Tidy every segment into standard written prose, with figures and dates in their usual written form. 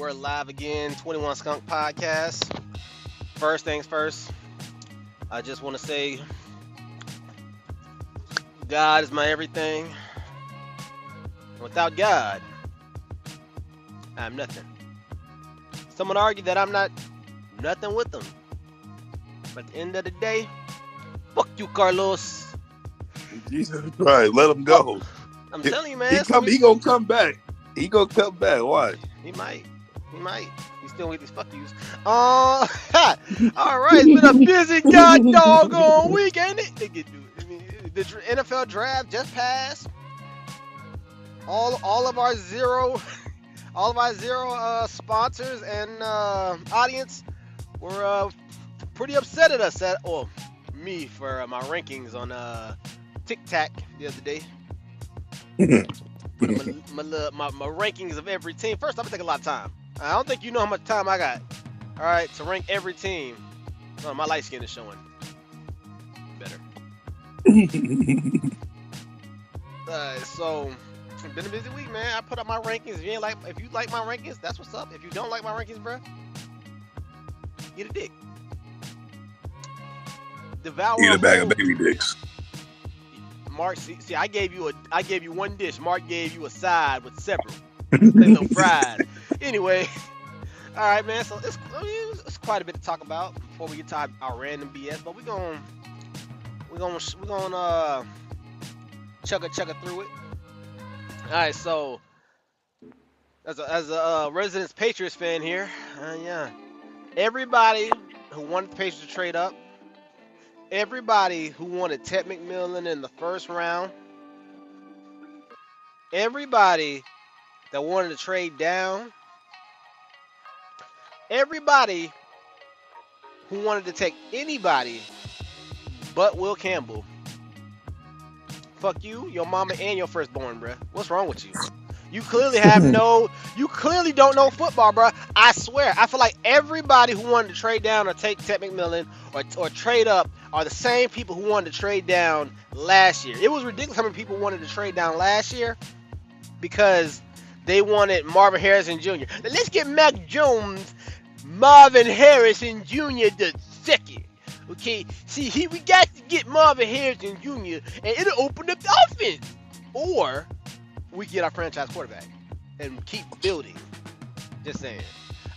We're live again, 21 Skunk Podcast. First things first, I just want to say God is my everything. Without God, I'm nothing. Someone argued that I'm not nothing with them. But at the end of the day, fuck you, Carlos. Jesus Christ, let him go. I'm telling you, man. He gonna come back. He gonna come back. Why? He might. He's still with these fuck yous. All right, it's been a busy doggone week, ain't it? The NFL draft just passed. All of our zero sponsors and audience were pretty upset at us me for my rankings on Tic Tac the other day. my rankings of every team. First, I'm gonna take a lot of time. I don't think you know how much time I got. All right, to rank every team. Oh, my light skin is showing better. So it's been a busy week, man. I put up my rankings. If you like my rankings, that's what's up. If you don't like my rankings, bro, get a dick. Devour Eat a bag of baby dicks. Mark, see, I gave you one dish. Mark gave you a side with several. Little fried. Anyway, all right, man. So it's quite a bit to talk about before we get to our random BS. But we're gonna chugga through it. All right. So as a resident Patriots fan here, yeah, everybody who wanted the Patriots to trade up, everybody who wanted Ted McMillan in the first round, everybody that wanted to trade down, everybody who wanted to take anybody but Will Campbell. Fuck you, your mama, and your firstborn, bruh. What's wrong with you? You clearly don't know football, bruh. I swear. I feel like everybody who wanted to trade down or take Ted McMillan or trade up are the same people who wanted to trade down last year. It was ridiculous how many people wanted to trade down last year because they wanted Marvin Harrison Jr. Now let's get Mac Jones, Marvin Harrison Jr. the second. Okay, see, we got to get Marvin Harrison Jr. and it'll open up the offense. Or we get our franchise quarterback and keep building. Just saying.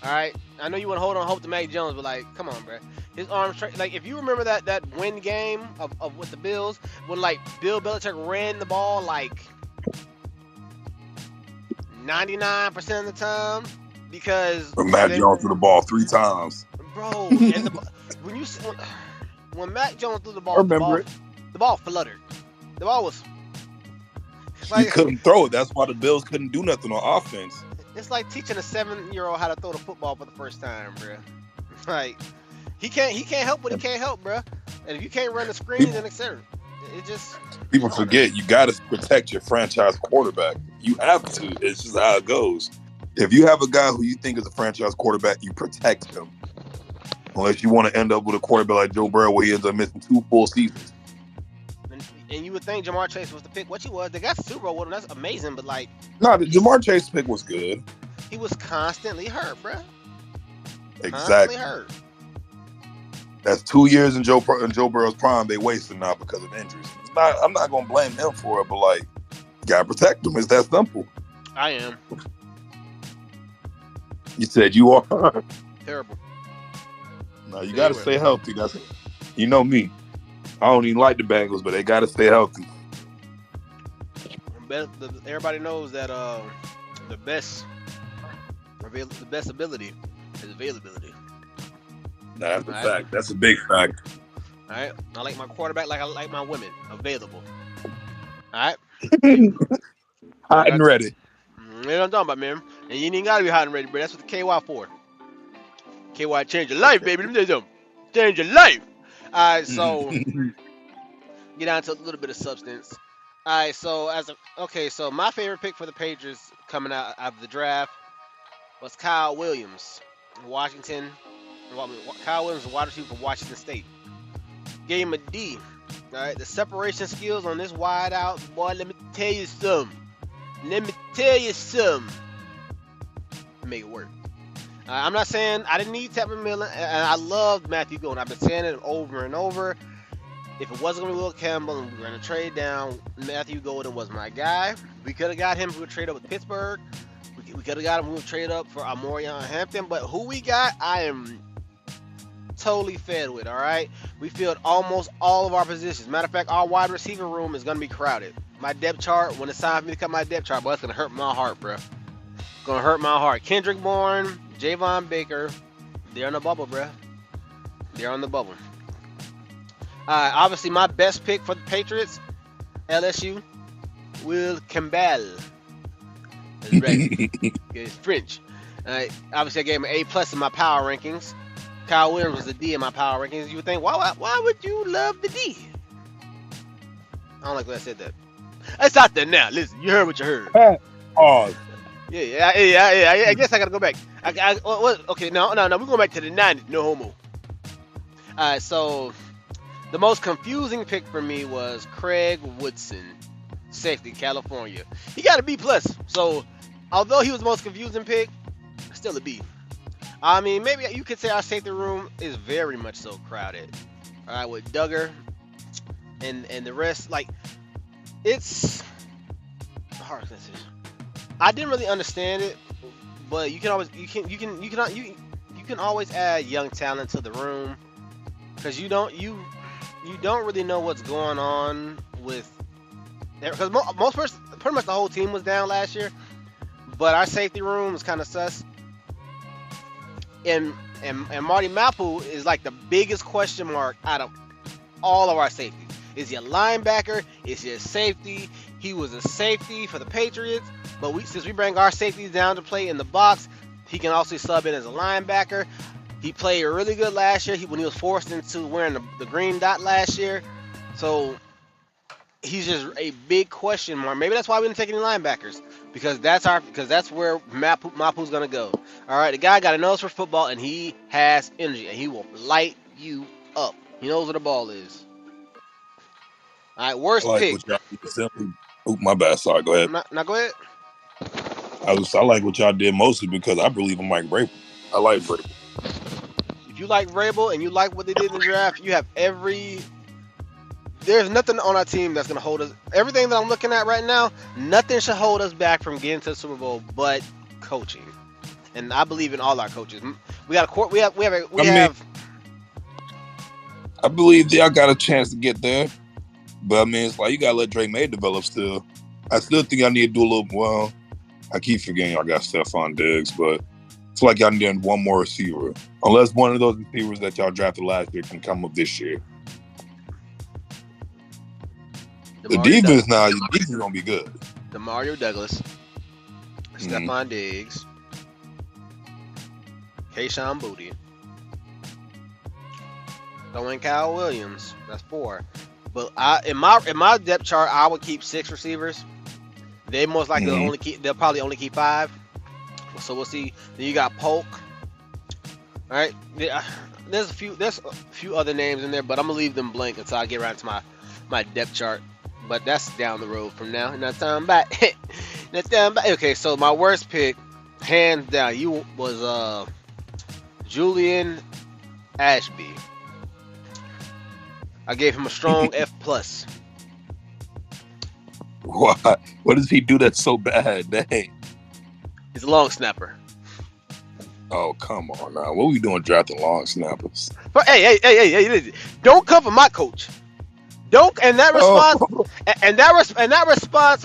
All right, I know you want to hold on hope to Mac Jones, but like, come on, bro. His arms, like, if you remember that win game of with the Bills when like Bill Belichick ran the ball like 99% of the time because Mac Jones threw the ball 3 times. Bro, and when Mac Jones threw the ball, the ball fluttered. The ball was like, he couldn't throw it. That's why the Bills couldn't do nothing on offense. It's like teaching a 7-year-old how to throw the football for the first time, bro. Like he can't help what he can't help, bro. And if you can't run the screen, then etc. It just people forget you got to protect your franchise quarterback. You have to. It's just how it goes. If you have a guy who you think is a franchise quarterback, you protect him. Unless you want to end up with a quarterback like Joe Burrow where he ends up missing 2 full seasons. And you would think Jamar Chase was the pick. What he was, they got the Super Bowl with him. That's amazing, but like, no, the Jamar Chase pick was good. He was constantly hurt, bro. Exactly. Constantly hurt. That's 2 years in Joe Burrow's prime they wasted now because of injuries. I'm not gonna blame him for it, but like, you gotta protect him. It's that simple. I am. You said you are terrible. No, you gotta stay healthy. You know me. I don't even like the Bengals, but they gotta stay healthy. Everybody knows that the best ability is availability. Nah, that's a fact. That's a big fact. All right, I like my quarterback like I like my women, available. All right, hot and ready. You know what I'm talking about, man. And you ain't gotta be hot and ready, bro. That's what the KY for. KY change your life, baby. Let me tell you something. Change your life. All right, so get down to a little bit of substance. All right, so so my favorite pick for the Patriots coming out of the draft was Kyle Williams, Washington. Kyle Williams, wide receiver from Washington State. Gave him a D. All right, the separation skills on this wide out, boy. Let me tell you something. Make it work. I'm not saying I didn't need Tevin Millen, and I loved Matthew Golden. I've been saying it over and over. If it wasn't going to be Will Campbell and we were going to trade down, Matthew Golden was my guy. We could have got him if we would trade up with Pittsburgh. We could have got him if we would trade up for Amorion Hampton. But who we got, I am totally fed with, all right? We filled almost all of our positions. Matter of fact, our wide receiver room is going to be crowded. My depth chart, when it's time for me to cut my depth chart, boy, it's going to hurt my heart, bro. Going to hurt my heart. Kendrick Bourne, Javon Baker, they're on the bubble, bro. They're on the bubble. Obviously, my best pick for the Patriots, LSU, Will Campbell. That's right. It's French. Obviously, I gave him an A+ in my power rankings. Kyle Williams was the D in my power rankings. You would think, why would you love the D? I don't like when I said that. It's out there now. Listen, you heard what you heard. Oh, Yeah. I guess I gotta go back. Okay, no. We're going back to the 90s. No homo. Alright, so the most confusing pick for me was Craig Woodson, safety, California. He got a B+. So, although he was the most confusing pick, still a B. I mean, maybe you could say our safety room is very much so crowded. All right, with Duggar and the rest, like it's hard. I didn't really understand it, but you can always add young talent to the room because you don't really know what's going on with because pretty much the whole team was down last year, but our safety room is kind of sus. And Marty Mapu is like the biggest question mark out of all of our safeties. Is he a linebacker? Is he a safety? He was a safety for the Patriots, but since we bring our safeties down to play in the box, he can also sub in as a linebacker. He played really good last year when he was forced into wearing the green dot last year. So he's just a big question mark. Maybe that's why we didn't take any linebackers because that's where Mapu's gonna go. All right, the guy got a nose for football and he has energy and he will light you up. He knows where the ball is. All right, worst pick. My bad. Sorry, go ahead. Now go ahead. I like what y'all did mostly because I believe in Mike Vrabel. I like Vrabel. If you like Vrabel and you like what they did in the draft, you have there's nothing on our team that's going to hold us. Everything that I'm looking at right now, nothing should hold us back from getting to the Super Bowl but coaching. And I believe in all our coaches. We got a court. I believe y'all got a chance to get there. But I mean, it's like you got to let Drake May develop still. I still think I need to do a little, well, I keep forgetting y'all got Stephon Diggs, but it's like y'all need one more receiver. Unless one of those receivers that y'all drafted last year can come up this year. The defense now, your defense is going to be good. Demario Douglas, Stephon Diggs, Kayshon Boutte, throwing Kyle Williams. That's 4. But in my depth chart, I would keep 6 receivers. They most likely they'll probably only keep 5. So we'll see. Then you got Polk. All right. There's a few other names in there, but I'm gonna leave them blank until I get around to my depth chart. But that's down the road from now. Not time back. Okay, so my worst pick, hands down, was Julian Ashby. I gave him a strong F+. What? What does he do that's so bad? Dang. He's a long snapper. Oh, come on now. What are we doing drafting long snappers? But hey, don't come for my coach. Don't and that response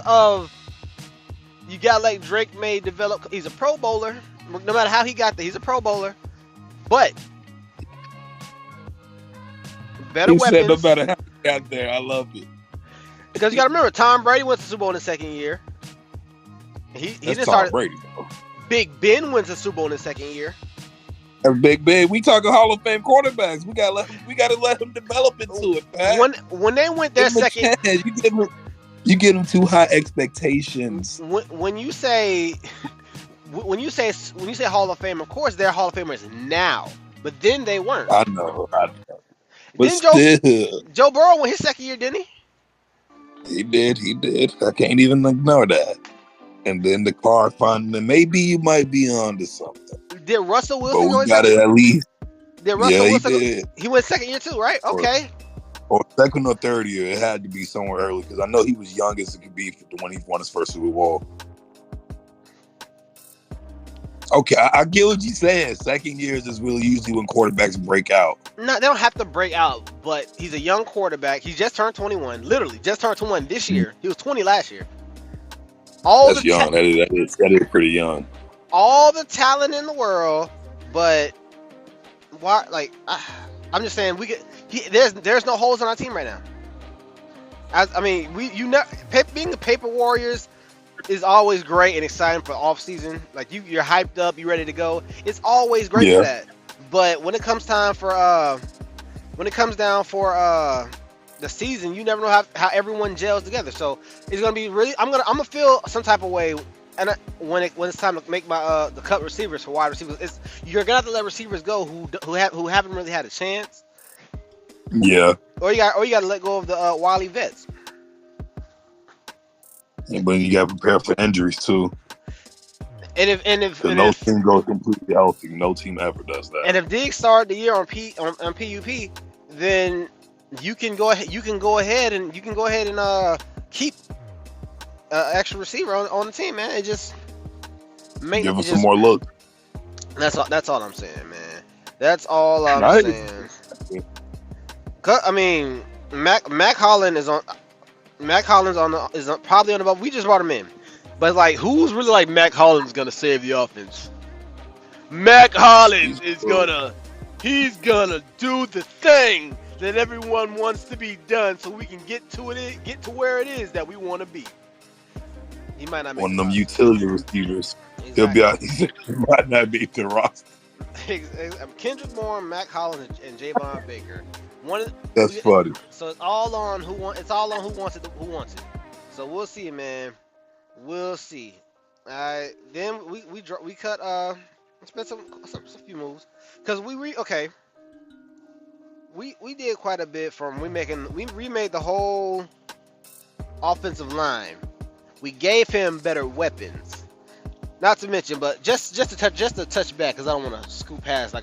of you gotta let Drake May develop. He's a Pro Bowler. No matter how he got there, he's a Pro Bowler. But better weapons. Said no matter how he got there, I love it. Because you gotta remember, Tom Brady went to the Super Bowl in his second year. He didn't start. Brady, though. Big Ben went to the Super Bowl in his second year. And Big Ben, we talking Hall of Fame quarterbacks. We gotta let him develop into it, man. When they went their second, you give them too high expectations. When you say Hall of Fame, of course they're Hall of Famers now, but then they weren't. I know. But still, Joe Burrow went his second year, didn't he? He did. I can't even ignore that. And then the car finally, maybe you might be onto something. Did Russell but Wilson go we his got second? it at least. Did Russell Yeah, he Wilson? did. He went second year too, right? Okay. Or second or third year, it had to be somewhere early because I know he was young as it could be when he won his first Super Bowl. Okay, I get what you're saying. Second years is really usually when quarterbacks break out. No, they don't have to break out, but he's a young quarterback. He just turned 21. Literally, just turned 21 this year. He was 20 last year. That's young. That is pretty young. All the talent in the world, but why? Like, I'm just saying, there's no holes on our team right now. Being the paper warriors is always great and exciting for off season. Like you're hyped up, you're ready to go. It's always great for that. But when it comes down for the season, you never know how everyone gels together. So it's gonna be really. I'm gonna feel some type of way. And when it's time to make my the cut receivers for wide receivers, you're gonna have to let receivers go who haven't really had a chance. Yeah. Or you got to let go of the wily vets. Yeah, but you got to prepare for injuries too. And if no team goes completely healthy, no team ever does that. And if Diggs started the year on PUP, then you can go ahead and keep extra receiver on the team, man. It just give him some more look. That's all I'm saying, man. That's all I'm saying. I mean, Mac Hollins is probably on the bubble. We just brought him in, but like, who's really like Mac Hollins gonna save the offense? Mac Hollins he's gonna do the thing that everyone wants to be done, so we can get to where it is that we want to be. He might not make one of them utility receivers. Exactly. He'll be out. He might not be the roster. Kendrick Bourne, Mac Hollins, and Javon Baker. That's funny. So it's all on who wants it. Who wants it? So we'll see, man. We'll see. All right. Then we cut spent some few moves because we did quite a bit from we remade the whole offensive line. We gave him better weapons. Not to mention, but just to touch back because I don't want to scoot past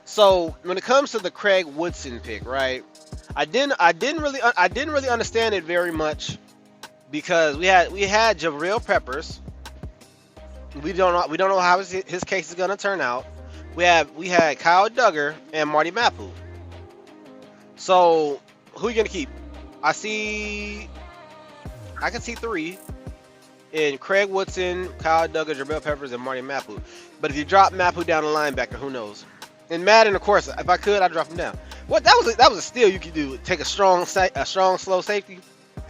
So when it comes to the Craig Woodson pick, right? I didn't really understand it very much because we had Jabril Peppers. We don't know how his case is gonna turn out. We had Kyle Duggar and Marty Mapu. So who are you gonna keep? I can see three in Craig Woodson, Kyle Duggar, Jabril Peppers, and Marty Mapu. But if you drop Mapu down the linebacker, who knows? In Madden, of course, if I could, I'd drop him down. What that was a steal you could do. Take a strong slow safety,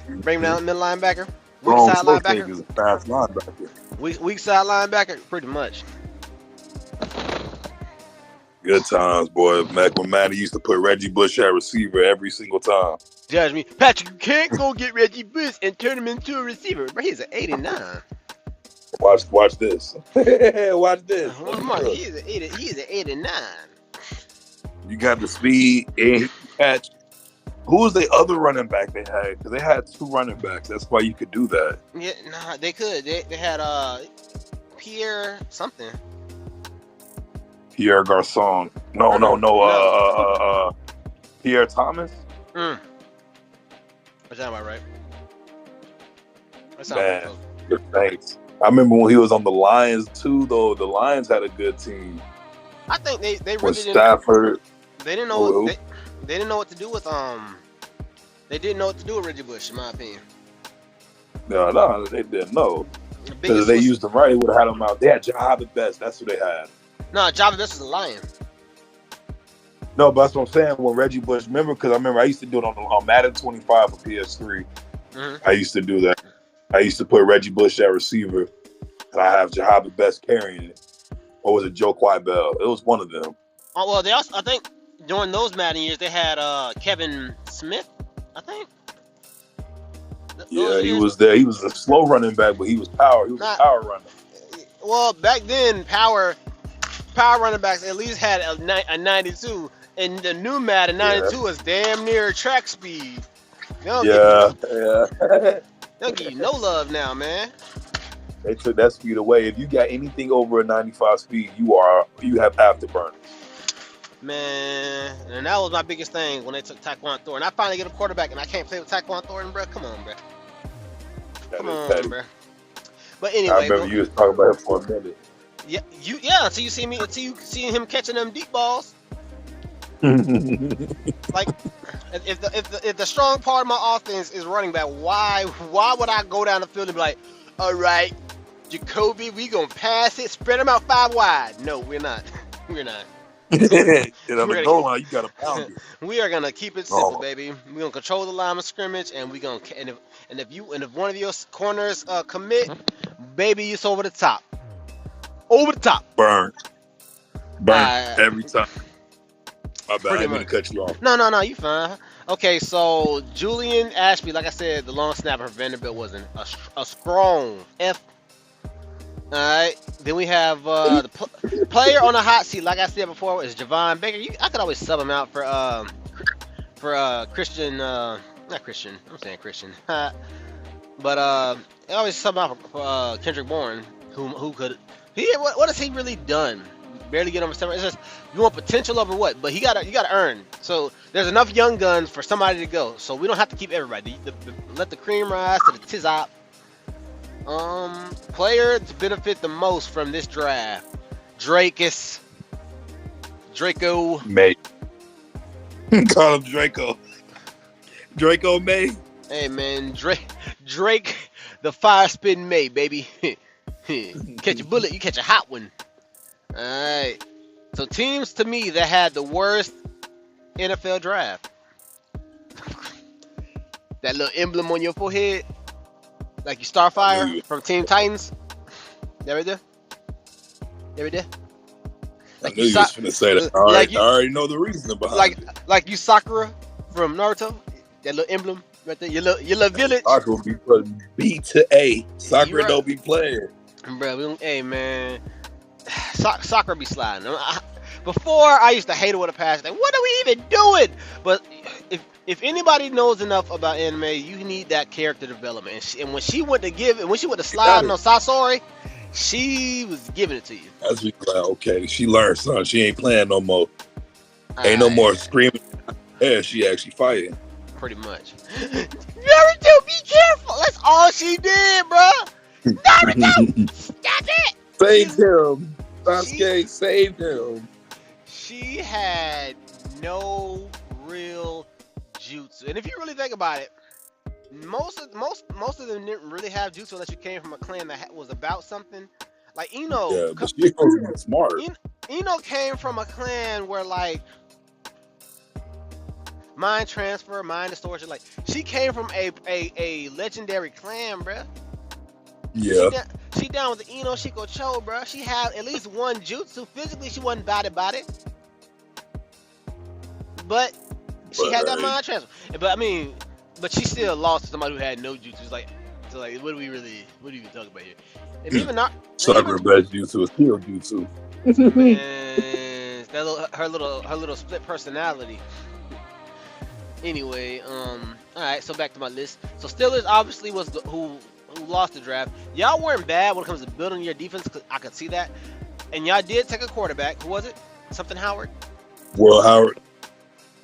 bring him down middle linebacker, weak side linebacker. Is a fast linebacker. Weak side linebacker, pretty much. Good times, boy. Back when Matty used to put Reggie Bush at receiver every single time. Judge me, Patrick. You can't go get Reggie Bush and turn him into a receiver. But he's an 89. Watch this. Watch this. He's an 89. You got the speed and catch. Who was the other running back they had? Because they had two running backs. That's why you could do that. Yeah, nah, they could. They had Pierre something. Pierre Garçon. No. Pierre Thomas. That sounds about right. Man, good thanks. I remember when he was on the Lions too, though. The Lions had a good team. I think they really with Stafford. They didn't know. They didn't know what to do with They didn't know what to do with Reggie Bush, in my opinion. No, they didn't know. Because if they used him right, they would have had him out. They had Jahab at best. That's what they had. No, Jahab Best was a Lion. No, but that's what I'm saying. When Reggie Bush, because I used to do it on Madden 25 for PS3. Mm-hmm. I used to do that. I used to put Reggie Bush at receiver, and I have Jahab at best carrying it. Or was it Joe Quibell? It was one of them. Oh well, they also, I think during those Madden years they had Kevin Smith, I think. He was there. He was a slow running back, but he was power. He was a power runner. Well, back then, power running backs at least had a 92, and the new Madden 92 is damn near track speed. They'll give you no love now, man. They took that speed away. If you got anything over a 95 speed, you have afterburner. Man, and that was my biggest thing when they took Tyquan Thornton. I finally get a quarterback, and I can't play with Tyquan Thornton, bro. Come on, bro. Come on, bro. But anyway, I remember you was talking about him for a minute. Yeah, until you see him catching them deep balls. Like, if the strong part of my offense is running back, why would I go down the field and be like, all right, Jacoby, we gonna pass it, spread them out 5 wide? No, we're not. We're not. And on the goal line, you gotta pound it. We are gonna keep it simple, baby. We're gonna control the line of scrimmage, and we gonna if one of your corners commit, baby, it's over the top. Over the top. Burn every time. My bad, I didn't mean to cut you off. No, you fine. Okay, so Julian Ashby, like I said, the long snapper for Vanderbilt wasn't a strong F. All right. Then we have the player on the hot seat, like I said before, is Javon Baker. I could always sub him out for Christian. Not Christian. I'm saying Christian. But I always sub him out for Kendrick Bourne, who could. What has he really done? Barely get over 7. It's just you want potential over what, but you gotta earn. So there's enough young guns for somebody to go. So we don't have to keep everybody. Let the cream rise to the tizop. Player to benefit the most from this draft, Draco May. Call him Draco. Draco May. Hey man, Drake, the fire spitting May, baby. Catch a bullet, you catch a hot one. All right. So teams to me that had the worst NFL draft. That little emblem on your forehead, like you Starfire from Team Titans. That right there. That right there. Like I knew you was finna say that. I already know the reason behind it. Like you Sakura from Naruto. That little emblem right there. Your little village. Sakura be putting B to A. Sakura don't be playing. Bro, hey man. Soccer be sliding. Before I used to hate it with a passion. Like, what are we even doing? But if anybody knows enough about anime, you need that character development. And when she went to slide on Sasori, she was giving it to you. That's like, okay, she learned something. She ain't playing no more. Ain't no more screaming. Yeah, she actually fighting. Pretty much. Naruto, be careful. That's all she did, bro. Naruto, stop it. Saved him. Sasuke saved him. She had no real jutsu, and if you really think about it, most of them didn't really have jutsu unless you came from a clan that was about something. Like Ino, yeah, but she was smart. Ino came from a clan where like mind transfer, mind distortion. Like she came from a legendary clan, bruh. Yeah. She down with the Ino Shikocho, bro. She had at least one jutsu. Physically, she wasn't bad about it. But she had that mind transfer. But she still lost to somebody who had no jutsu. It's like, what are you talking about here? And even not Sakura best jutsu is kill jutsu. Man, her little split personality. Anyway, all right. So back to my list. So Steelers obviously was who lost the draft. Y'all weren't bad when it comes to building your defense. Cause I could see that. And y'all did take a quarterback. Who was it? Something Howard? Will Howard.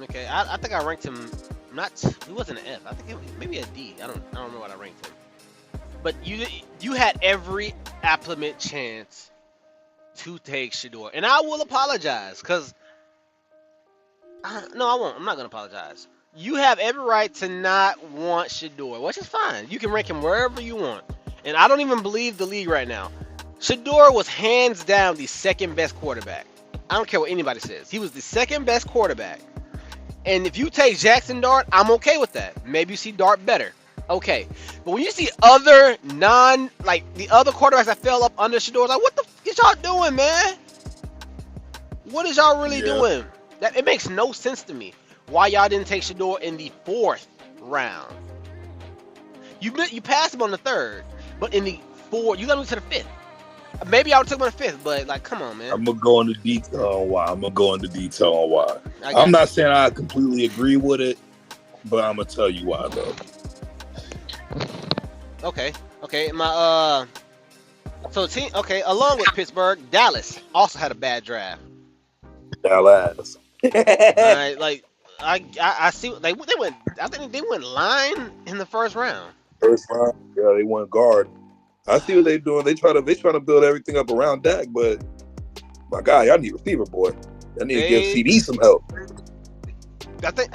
Okay, I think I ranked him he wasn't an F. I think maybe a D. I don't remember what I ranked him. But you had every applicant chance to take Shedeur. And I will apologize because no, I won't. I'm not gonna apologize. You have every right to not want Shedeur, which is fine. You can rank him wherever you want. And I don't even believe the league right now. Shedeur was hands down the second best quarterback. I don't care what anybody says. He was the second best quarterback. And if you take Jackson Dart, I'm okay with that. Maybe you see Dart better. Okay. But when you see the other quarterbacks that fell up under Shedeur, like, what the f is y'all doing, man? What is y'all really doing? It makes no sense to me. Why y'all didn't take Shedeur in the 4th round? You passed him on the 3rd, but in the 4th, you got him to the 5th. Maybe I would take him on the 5th, but like, come on, man. I'm gonna go into detail on why. I'm not saying I completely agree with it, but I'm gonna tell you why though. Okay. My So team, okay, along with Pittsburgh, Dallas also had a bad draft. Dallas. All right, like I see they went. I think they went line in the first round. First round, yeah, they went guard. I see what they doing. They trying to build everything up around Dak, but my guy, y'all need receiver, boy. Y'all need to give CD some help. I think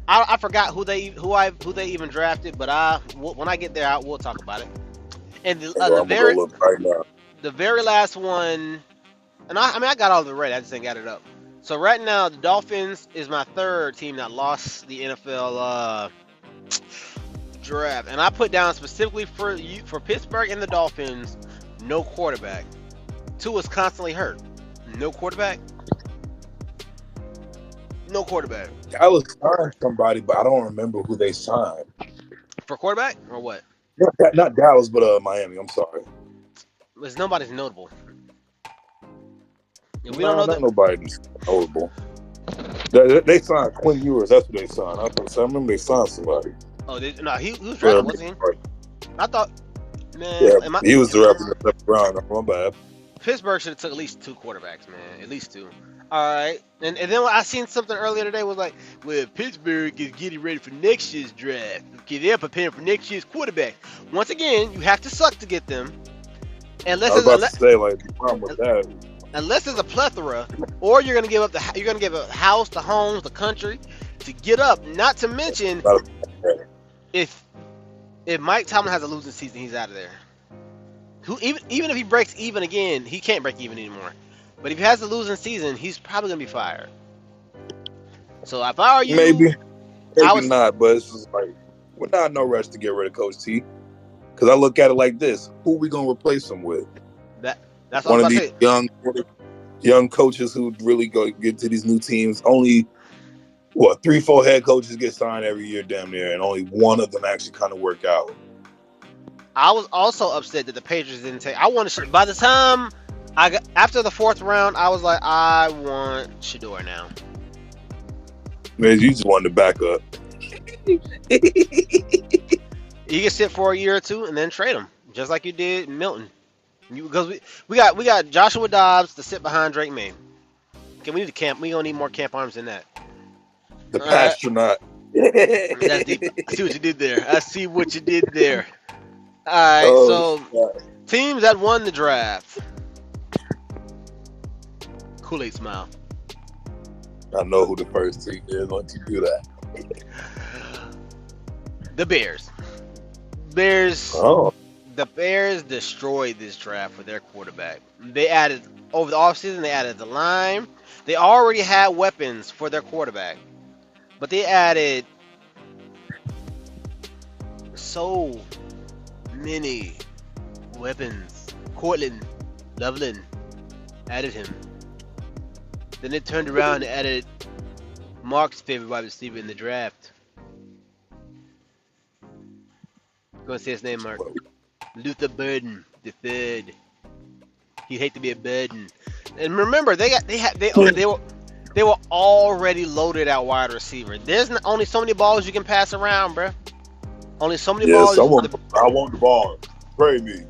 I forgot who they even drafted, but when I get there, we'll talk about it. And the very last one, and I got all of it right. I just ain't got it up. So right now, the Dolphins is my third team that lost the NFL draft, and I put down specifically for Pittsburgh and the Dolphins, no quarterback. Two is constantly hurt. No quarterback. No quarterback. Dallas signed somebody, but I don't remember who they signed. For quarterback or what? Not Dallas, but Miami. I'm sorry. There's nobody's notable. And we don't know that nobody's notable. They signed Quinn Ewers. That's what they signed. I remember they signed somebody. Oh, he was drafted, wasn't he? I thought, man. Yeah, he was drafted in the second round. My bad. Pittsburgh should have took at least two quarterbacks, man. At least two. All right. And then I seen something earlier today was like, well, Pittsburgh is getting ready for next year's draft. Okay, they're preparing for next year's quarterback. Once again, you have to suck to get them. Unless the problem with that. Unless there's a plethora, or you're gonna give up the house, the homes, the country to get up. Not to mention, if Mike Tomlin has a losing season, he's out of there. Even if he breaks even again, he can't break even anymore. But if he has a losing season, he's probably gonna be fired. So if I were you, maybe not. But it's just like we're not in no rush to get rid of Coach T, because I look at it like this: who are we gonna replace him with? That's one of these young coaches who really get to these new teams. Only 3-4 head coaches get signed every year, damn near, and only one of them actually kind of work out. I was also upset that the Patriots didn't take. By the time after the fourth round, I was like, I want Shador now. Man, you just wanted to back up. You can sit for a year or two and then trade him, just like you did Milton. Because we got Joshua Dobbs to sit behind Drake May. Okay, we need to camp. We gonna need more camp arms than that. The pastronaut. That's deep. I see what you did there. All right, so God. Teams that won the draft. Kool-Aid smile. I know who the first team is once you do that. The Bears. The Bears destroyed this draft for their quarterback. They added, over the offseason, they added the line. They already had weapons for their quarterback. But they added so many weapons. Cortland, Loveland added him. Then they turned around and added Mark's favorite wide receiver in the draft. Go and say his name, Mark. Luther Burden the third. He'd hate to be a burden. And remember, they were already loaded at wide receiver. There's only so many balls you can pass around, bro. Only so many balls. I want the ball. Pray me.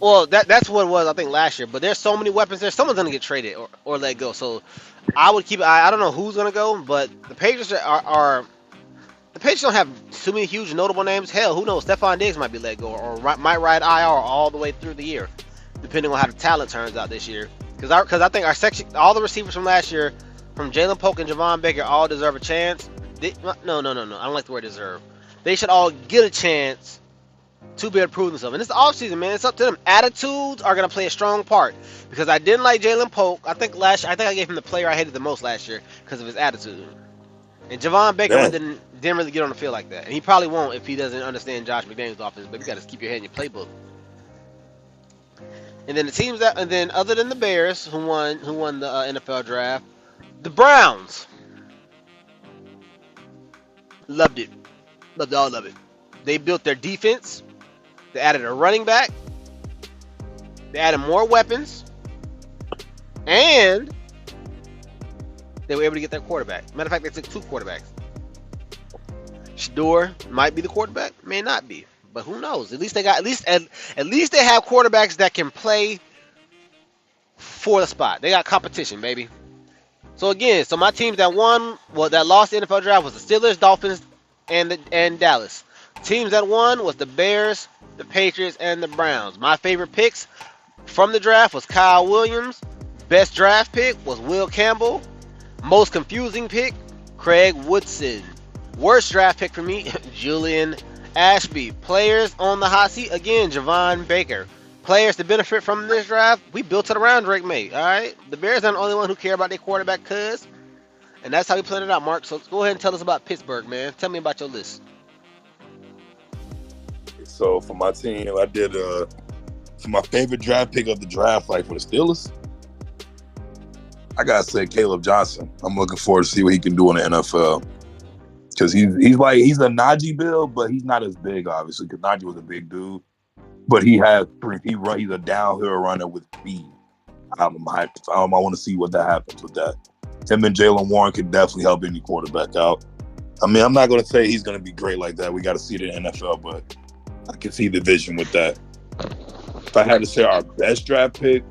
Well, that's what it was, I think, last year. But there's so many weapons there. Someone's gonna get traded or let go. So I would keep. I don't know who's gonna go, but the Patriots are. The Patriots don't have too many huge notable names. Hell, who knows? Stephon Diggs might be let go or might ride IR all the way through the year, depending on how the talent turns out this year. Because I think our section, all the receivers from last year, from Jalen Polk and Javon Baker, all deserve a chance. No. I don't like the word deserve. They should all get a chance to be able to prove themselves. And it's the offseason, man. It's up to them. Attitudes are going to play a strong part. Because I didn't like Jalen Polk. I think I gave him the player I hated the most last year because of his attitude. And Javon Baker didn't really get on the field like that. And he probably won't if he doesn't understand Josh McDaniels' offense. But you got to keep your head in your playbook. And then the teams other than the Bears, who won the NFL draft, the Browns. Loved it. Loved all of it. They built their defense. They added a running back. They added more weapons. And they were able to get their quarterback. Matter of fact, they took two quarterbacks. Shador might be the quarterback, may not be. but who knows? At least they got at least they have quarterbacks that can play for the spot. They got competition, baby. So again, so my teams that won, well, that lost the NFL draft was the Steelers, Dolphins, and Dallas. Teams that won was the Bears, the Patriots, and the Browns. My favorite picks from the draft was Kyle Williams. Best draft pick was Will Campbell. Most confusing pick, Craig Woodson. Worst draft pick for me, Julian Ashby. Players on the hot seat, again, Javon Baker. Players to benefit from this draft, we built it around Drake May, all right? The Bears are the only one who care about their quarterback, and that's how we planned it out, Mark. So go ahead and tell us about Pittsburgh, man. Tell me about your list. So for my team, I did for my favorite draft pick of the draft, like for the Steelers, I gotta say Caleb Johnson. I'm looking forward to see what he can do in the NFL. Because he's a Najee build, but he's not as big, obviously, because Najee was a big dude. But he's a downhill runner with speed. I'm hyped. I want to see what that happens with that. Him and Jaylen Warren can definitely help any quarterback out. I mean, I'm not going to say he's going to be great like that. We got to see it in the NFL, but I can see the vision with that. If I had to say our best draft pick,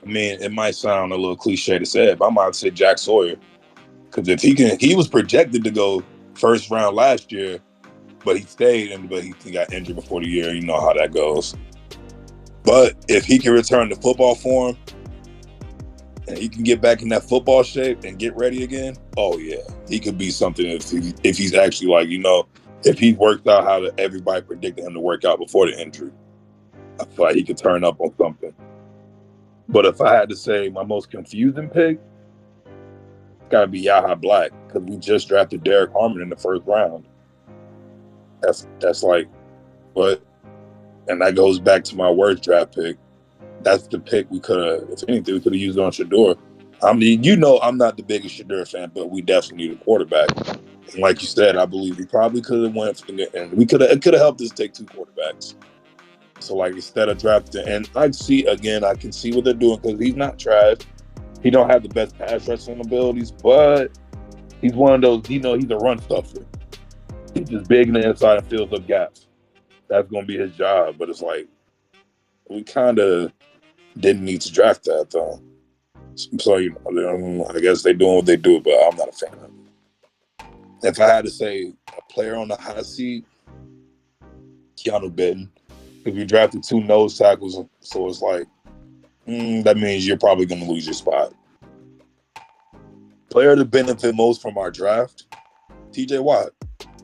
I mean, it might sound a little cliche to say it, but I might say Jack Sawyer. Because if he was projected to go first round last year, but he stayed, but he got injured before the year. You know how that goes. But if he can return to football form and he can get back in that football shape and get ready again, oh yeah, he could be something if he's actually if he worked out how everybody predicted him to work out before the injury. I feel like he could turn up on something. But if I had to say my most confusing pick, it's got to be Yaha Black, because we just drafted Derek Harmon in the first round. That's like, what? And that goes back to my worst draft pick. That's the pick we could have, if anything, we could have used on Shedeur. I mean, I'm not the biggest Shedeur fan, but we definitely need a quarterback. And like you said, I believe we probably could have went, and it could have helped us take two quarterbacks. So like instead of drafting, and I can see what they're doing, because he's not trash. He don't have the best pass rushing abilities, but he's one of those, he's a run stuffer. He's just big in the inside and fills up gaps. That's going to be his job. But it's like, we kind of didn't need to draft that, though. So, I guess they're doing what they do, but I'm not a fan of it. If I had to say a player on the hot seat, Keanu Benton. If you drafted two nose tackles, so it's like, that means you're probably going to lose your spot. Player to benefit most from our draft, TJ Watt.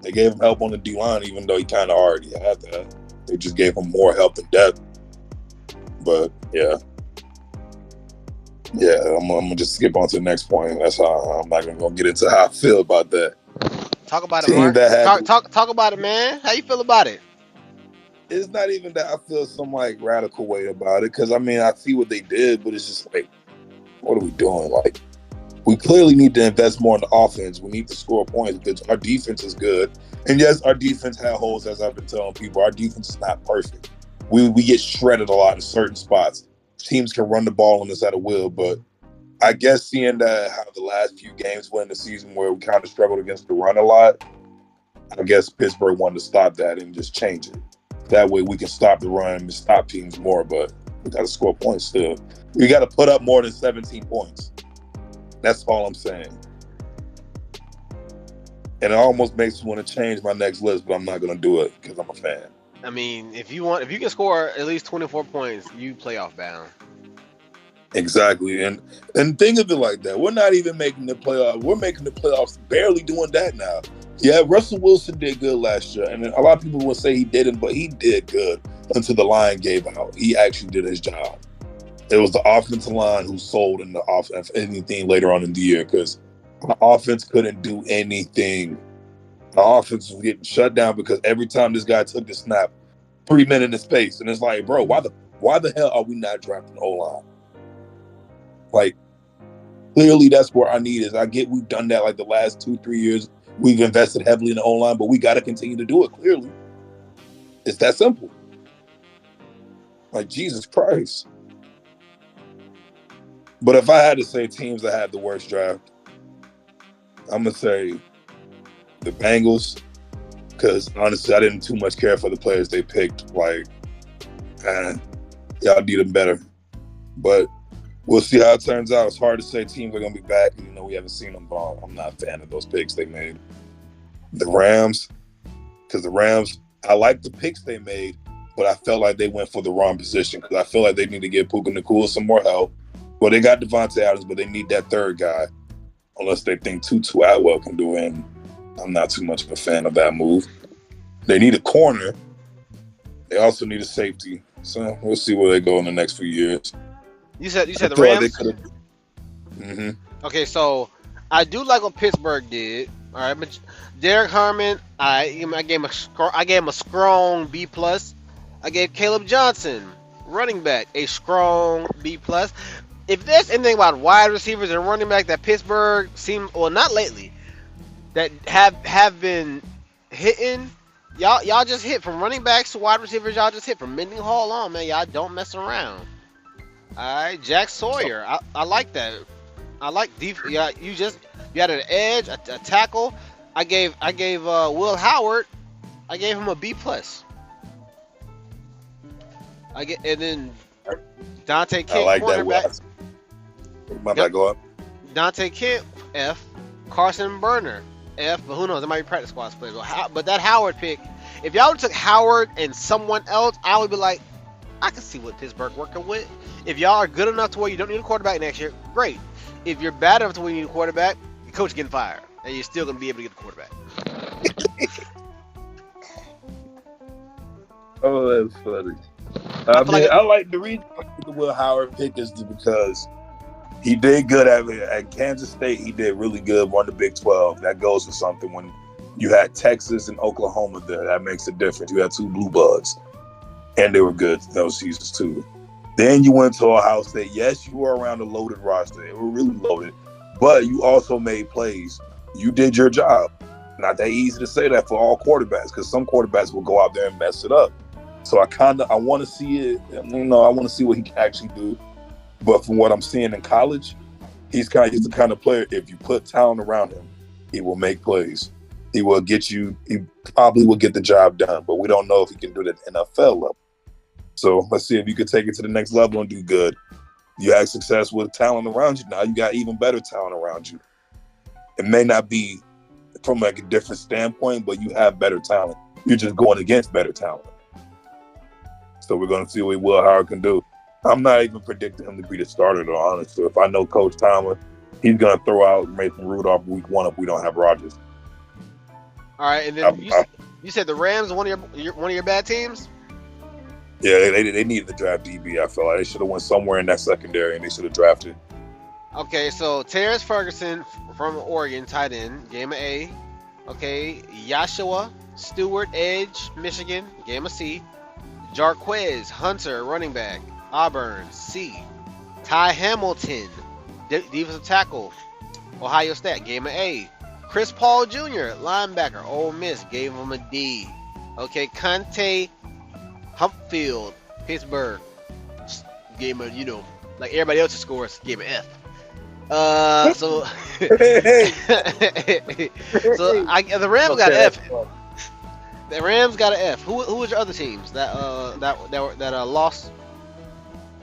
They gave him help on the D-line, even though he kind of already had that. They just gave him more help and depth. But, yeah. Yeah, I'm going to just skip on to the next point. That's how I'm not going to get into how I feel about that. Talk about it, Mark. Talk about it, man. How you feel about it? It's not even that I feel some, radical way about it. Because, I mean, I see what they did, but it's just like, what are we doing? Like, we clearly need to invest more in the offense. We need to score points because our defense is good. And yes, our defense had holes, as I've been telling people. Our defense is not perfect. We get shredded a lot in certain spots. Teams can run the ball on us at a will, but I guess seeing that how the last few games went in the season where we kind of struggled against the run a lot, I guess Pittsburgh wanted to stop that and just change it. That way we can stop the run and stop teams more, but we got to score points still. We got to put up more than 17 points. That's all I'm saying. And it almost makes me want to change my next list, but I'm not going to do it because I'm a fan. I mean, if you can score at least 24 points, you playoff bound. Exactly. And think of it like that. We're not even making the playoffs. We're making the playoffs, barely doing that now. Yeah, Russell Wilson did good last year. And a lot of people will say he didn't, but he did good until the line gave out. He actually did his job. It was the offensive line who sold in the offense anything later on in the year because the offense couldn't do anything. The offense was getting shut down because every time this guy took the snap, 3 minutes in space. And it's like, bro, why the hell are we not drafting O-line? Like, clearly that's where our need is. I get we've done that like the last 2-3 years. We've invested heavily in the O-line, but we got to continue to do it, clearly. It's that simple. Like, Jesus Christ. But if I had to say teams that had the worst draft, I'm going to say the Bengals, Because honestly, I didn't too much care for the players they picked. Like, y'all need them better. But we'll see how it turns out. It's hard to say teams are going to be back. You know, we haven't seen them, but I'm not a fan of those picks they made. The Rams, because the Rams, I like the picks they made, but I felt like they went for the wrong position because I feel like they need to give Puka Nacua some more help. Well, they got Devontae Adams, but they need that third guy, unless they think Tutu Atwell can do it. And I'm not too much of a fan of that move. They need a corner. They also need a safety. So we'll see where they go in the next few years. You said the Rams? Mm-hmm. Okay, so I do like what Pittsburgh did. All right, but Derek Harmon, I gave him a strong B plus. I gave Caleb Johnson, running back, a strong B plus. If there's anything about wide receivers and running back that Pittsburgh not lately, that have been hitting, y'all just hit from running backs to wide receivers. Y'all just hit from Mendenhall on, man. Y'all don't mess around. All right, Jack Sawyer, I like that. I like defense. Yeah, you had an edge, a tackle. I gave Will Howard, I gave him a B plus. And then Dante Kent, I like cornerback. That. Go up. Dante Kent, F. Carson Burner, F. But who knows? It might be practice squad players. But that Howard pick, if y'all took Howard and someone else, I would be like, I can see what Pittsburgh working with. If y'all are good enough to where you don't need a quarterback next year, great. If you're bad enough to where you need a quarterback, your coach getting fired, and you're still gonna be able to get the quarterback. Oh, that's funny. I like the reason I like the Will Howard pick is because he did good at Kansas State. He did really good, won the Big 12. That goes for something. When you had Texas and Oklahoma there, that makes a difference. You had two blue bugs, and they were good those seasons too. Then you went to Ohio State. Yes, you were around a loaded roster. They were really loaded, but you also made plays. You did your job. Not that easy to say that for all quarterbacks, because some quarterbacks will go out there and mess it up. So I want to see it. I want to see what he can actually do. But from what I'm seeing in college, he's the kind of player, if you put talent around him, he will make plays. He probably will get the job done, but we don't know if he can do it at the NFL level. So let's see if you could take it to the next level and do good. You had success with talent around you. Now you got even better talent around you. It may not be from like a different standpoint, but you have better talent. You're just going against better talent. So we're going to see what Will Howard can do. I'm not even predicting him to be the starter, though, honestly. If I know Coach Tomlin, he's going to throw out Mason Rudolph week 1 if we don't have Rodgers. All right, and then you said the Rams, one of your bad teams? Yeah, they needed to draft DB. I feel like they should have went somewhere in that secondary, and they should have drafted. Okay, so Terrence Ferguson from Oregon, tight end, game of A. Okay, Joshua Stewart, edge, Michigan, game of C. Jarquez Hunter, running back, Auburn, C. Ty Hamilton, defensive tackle, Ohio State, game of A. Chris Paul Jr., linebacker, Ole Miss, gave him a D. Okay, Conte Humpfield, Pittsburgh, gave him a, like everybody else's scores, gave him an F. So the Rams got an F. The Rams got an F. Who was your other teams that lost?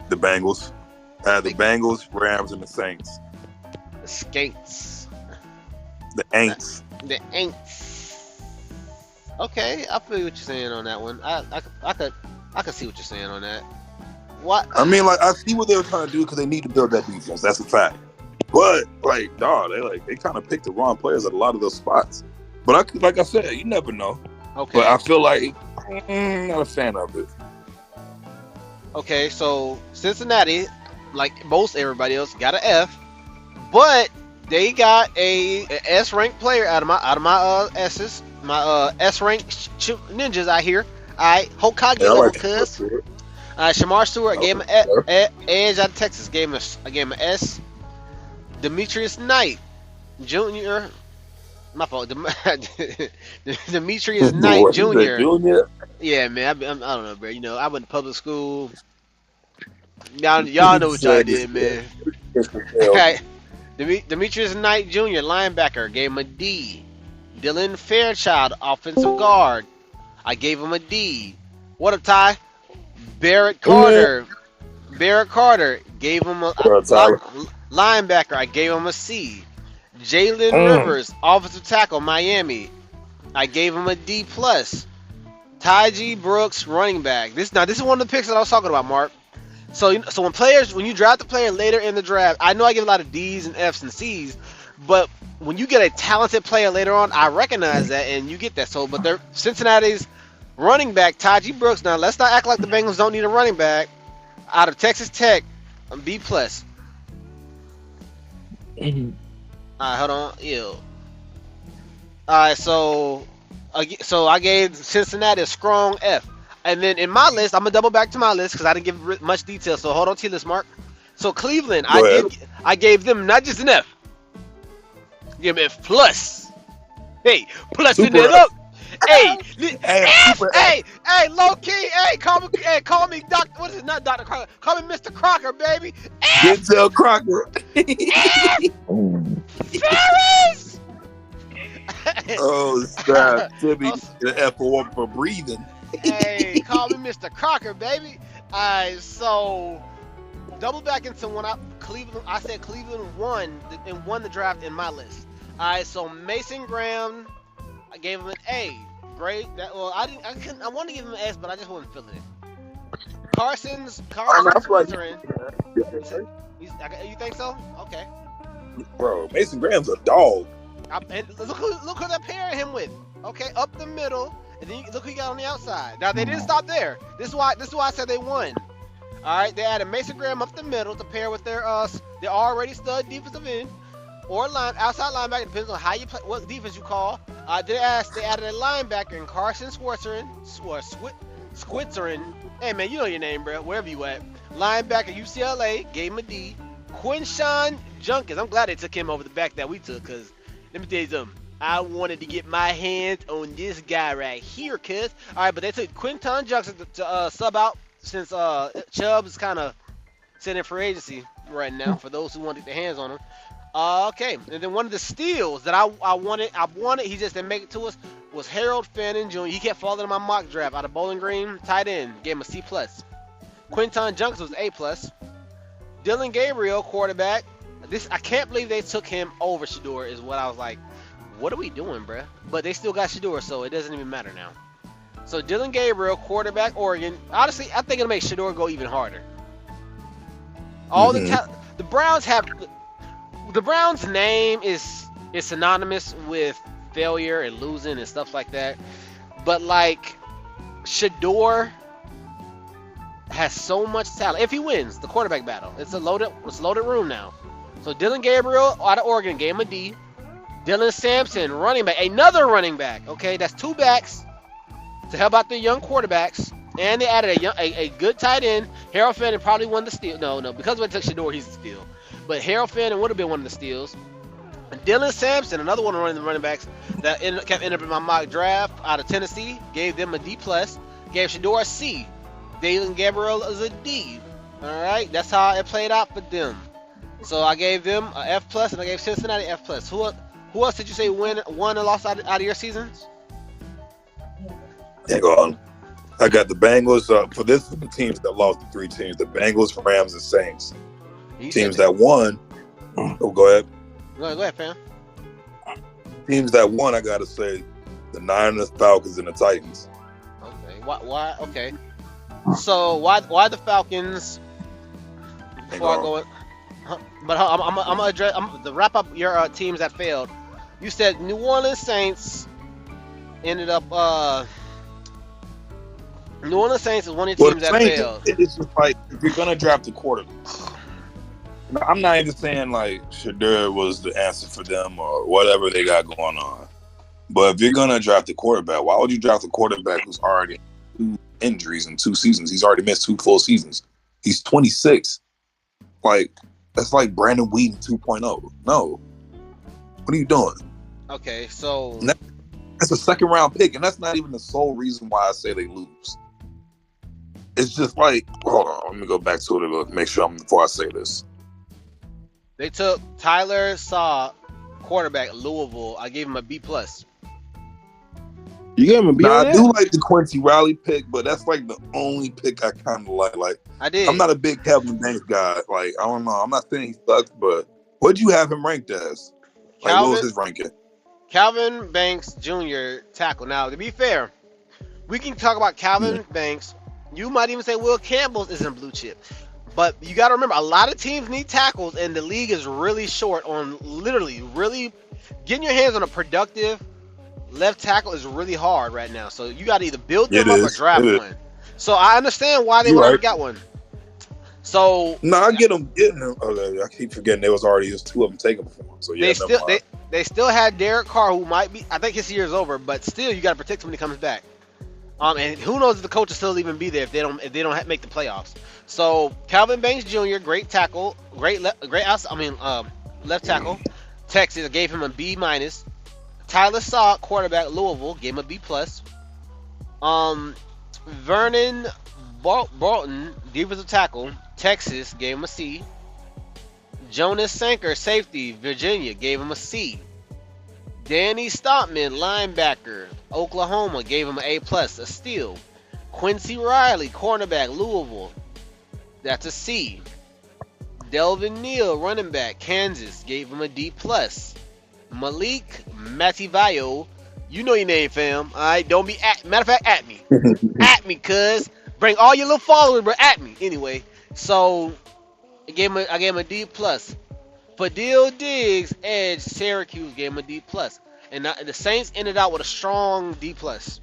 The Bengals. The Bengals, Rams, and the Saints. The Skates. The Aints. The Aints. Okay, I feel what you're saying on that one. I could see what you're saying on that. What? I mean, like, I see what they were trying to do because they need to build that defense. That's a fact. But like, dog, they kind of picked the wrong players at a lot of those spots. But like I said, you never know. Okay. But I feel like I'm not a fan of it. Okay, so Cincinnati, like most everybody else, got an F, but they got a S ranked player out of my S's, my S ranked ninjas out here. Alright, Hokage level, cuz. Shamar Stewart, gave him an edge out of Texas, gave him an S. Demetrius Knight Jr. My fault. Demetrius Knight Jr. Yeah, man. I don't know, bro. I went to public school. Y'all know what y'all did, man. Demetrius Knight Jr. linebacker, gave him a D. Dylan Fairchild, offensive guard. I gave him a D. What up, Ty? Barrett Carter. Barrett Carter gave him a linebacker. I gave him a C. Jalen Rivers, offensive tackle, Miami. I gave him a D plus. Ty G Brooks, running back. This is one of the picks that I was talking about, Mark. So when you draft a player later in the draft, I know I give a lot of D's and F's and C's, but when you get a talented player later on, I recognize that and you get that. So, but they're Cincinnati's running back, Ty G Brooks. Now let's not act like the Bengals don't need a running back. Out of Texas Tech, B plus. Alright, hold on. Ew. Alright, so I gave Cincinnati a strong F. And then in my list, I'm going to double back to my list because I didn't give much detail. So hold on to your list, Mark. So Cleveland, I gave them not just an F. Give them F plus. Hey, plus it up. Hey, hey, low key, call me Doctor. What is it? Not Dr. Crocker. Call me Mr. Crocker, baby. Denzel Crocker. Ferris. Oh, stop. Timmy, the F for breathing. Hey, call me Mr. Crocker, baby. Alright, so double back into Cleveland. I said Cleveland won the draft in my list. Alright, so Mason Graham, I gave him an A. Great. I wanted to give him an S, but I just wasn't feeling it. Carson Switzerland. You think so? Okay. Bro, Mason Graham's a dog. And look who they're pairing him with. Okay, up the middle, and then look who you got on the outside. Now they didn't stop there. This is why I said they won. All right, they added Mason Graham up the middle to pair with their already stud defensive end or outside linebacker. Depends on how you play, what defense you call. They added a linebacker in Carson Switzerland. Hey man, you know your name, bro. Wherever you at. Linebacker UCLA, gave him a D. Quinshawn Junkins. I'm glad they took him over the back that we took, cause let me tell you something. I wanted to get my hands on this guy right here, cuz. All right, but they took Quinton Junkins to sub out since Chubb is kind of sitting for agency right now. For those who wanted their hands on him. Okay, and then one of the steals that I wanted, he just didn't make it to us, was Harold Fannin Jr. He kept falling in my mock draft out of Bowling Green, tight end, gave him a C+. Quinton Junkins was A+. Dylan Gabriel, quarterback. I can't believe they took him over Shedeur is what I was like, what are we doing, bruh? But they still got Shedeur, so it doesn't even matter now. So Dylan Gabriel, quarterback, Oregon. Honestly, I think it'll make Shedeur go even harder. The Browns have... The Browns' name is synonymous with failure and losing and stuff like that. But like Shedeur has so much talent. If he wins the quarterback battle, it's a loaded room now. So Dylan Gabriel out of Oregon gave him a D. Dylan Sampson, running back, another running back. Okay, that's two backs to help out the young quarterbacks. And they added a good tight end. Harold Fannin probably won the steal. No, because when they took Shedeur, he's the steal. But Harold Fannin would have been one of the steals. And Dylan Sampson, another one of the running backs that kept ending up in my mock draft out of Tennessee, gave them a D+. Gave Shedeur a C. Dylan Gabriel is a D. All right, that's how it played out for them. So I gave them a F+, and I gave Cincinnati F+. Who else did you say won and lost out of your seasons? Hang on. I got the Bengals. For the teams that lost, the three teams: the Bengals, Rams, and Saints. Teams that won. Oh, go ahead. Go ahead, fam. Teams that won, I gotta say, the Niners, Falcons, and the Titans. Okay. Why? Okay. So why the Falcons? Before I go, but I'm gonna address. To wrap up your teams that failed. You said New Orleans Saints ended up. New Orleans Saints is one of the teams that failed. It's just like if you're gonna draft a quarterback. I'm not even saying like Shedeur was the answer for them or whatever they got going on. But if you're gonna draft a quarterback, why would you draft a quarterback who's already 2 injuries in 2 seasons? He's already missed 2 full seasons. He's 26. Like that's like Brandon Whedon 2.0. No. What are you doing? Okay, so that's a second round pick, and that's not even the sole reason why I say they lose. It's just like, hold on, let me go back to it to make sure before I say this. They took Tyler Saw, quarterback, Louisville. I gave him a B+. You gave him a B Now on I that? do like the Quincy Riley pick, but that's like the only pick I kind of like. Like I did. I'm not a big Kevin Banks guy. Like I don't know. I'm not saying he sucks, but what'd you have him ranked as? Like what was his ranking? Calvin Banks Jr. tackle. Now, to be fair, we can talk about Calvin Banks. You might even say Will Campbell's isn't blue chip. But you got to remember, a lot of teams need tackles, and the league is really short on literally really getting your hands on a productive left tackle is really hard right now. So you got to either build them up or draft one. So I understand why they went and got one. So no, I get them getting them. Okay, I keep forgetting there was already just two of them taken before. So yeah, they still had Derek Carr, who might be. I think his year is over, but still you got to protect him when he comes back. And who knows if the coach will still even be there if they don't make the playoffs. So Calvin Banks Jr., great tackle, left tackle. Texas gave him a B minus. Tyler Saw, quarterback, Louisville, gave him a B plus. Vernon Bolton, defensive tackle, Texas, gave him a C. Jonas Sanker, safety, Virginia, gave him a C. Danny Stoutman, linebacker, Oklahoma, gave him an A plus, a steal. Quincy Riley, cornerback, Louisville, that's a C. Delvin Neal, running back, Kansas, gave him a D plus. Malik Mativayo, you know your name, fam. All right, don't be matter of fact, at me, at me, cuz bring all your little followers, bro, at me. Anyway, so I gave him a D plus. Fadil Diggs, edge, Syracuse, gave him a D plus, and the Saints ended out with a strong D plus.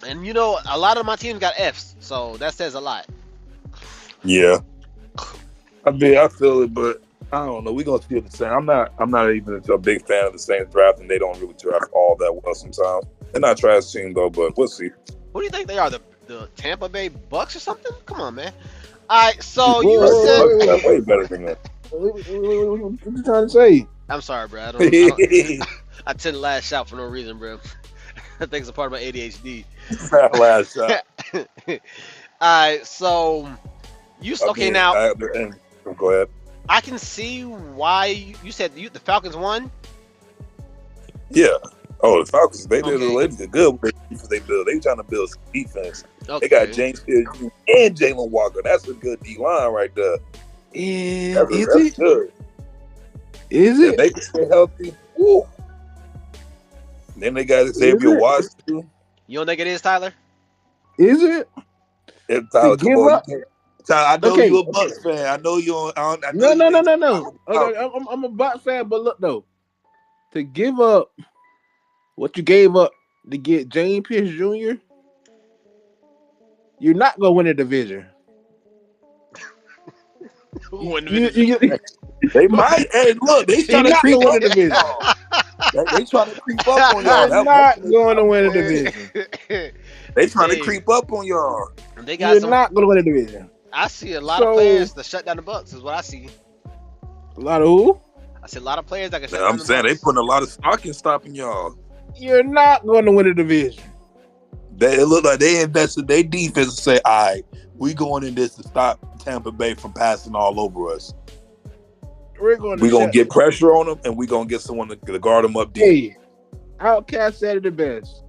And you know, a lot of my teams got Fs, so that says a lot. Yeah, I mean, I feel it, but I don't know. We're gonna feel the same. I'm not even a big fan of the Saints draft, and they don't really draft all that well sometimes. They're not trash team though, but we'll see. What do you think they are? The Tampa Bay Bucks or something? Come on, man. All right, so you said way better than that. What you trying to say? I'm sorry, bro. I tend to lash out for no reason, bro. I think it's a part of my ADHD. Lash out. All right, so now. Go ahead. I can see why you said the Falcons won. Yeah. Oh, the Falcons, they did a good way they build. They trying to build some defense. Okay. They got James Pierce and Jalen Walker. That's a good D line right there. That's good. Is it? If they can stay healthy. Woo. Then they got Xavier Watts too. You don't think it is, Tyler? Is it? If Tyler, come on, Tyler, I know you a Bucks fan. I know you. No. Okay, I'm a Bucks fan, but look though, to give up what you gave up to get James Pierce Jr., you're not gonna win a division. They might. Hey, look, they trying to creep up the division. They trying to creep up on y'all. They're not going to win a division. They trying to creep up on y'all. You're not going to win a division. I see a lot of players that shut down the Bucks. Is what I see. A lot of who? I see a lot of players that can shut down the Bucks. I'm saying they putting a lot of stock in stopping y'all. You're not going to win a division. It look like they invested their defense and say, all right, we going in this to stop Tampa Bay from passing all over us. We're going to get pressure on them, and we're going to get someone to guard them up deep. Hey, Outcast said it the best.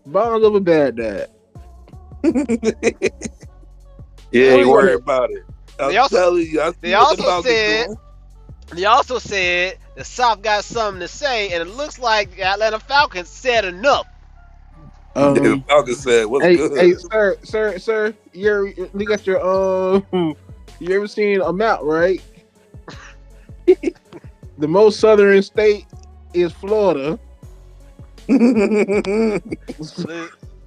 Bonds over bad dad. Yeah, ain't worried about it. They also said the South got something to say, and it looks like the Atlanta Falcons said enough. The Falcons said, "What's good?" Hey, sir, you got your you ever seen a map, right? The most southern state is Florida.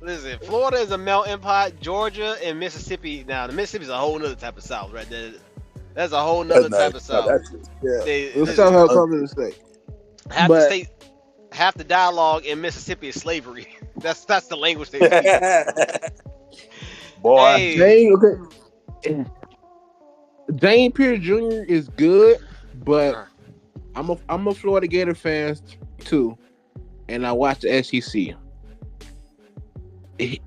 Listen, Florida is a melting pot. Georgia and Mississippi. Now, the Mississippi's a whole nother type of South, right there. That's a whole nother type of South. Let's talk about southern state. Half the dialogue in Mississippi is slavery. That's the language they speak. Boy, James Pierce Jr. is good, but I'm a Florida Gator fan too, and I watch the SEC.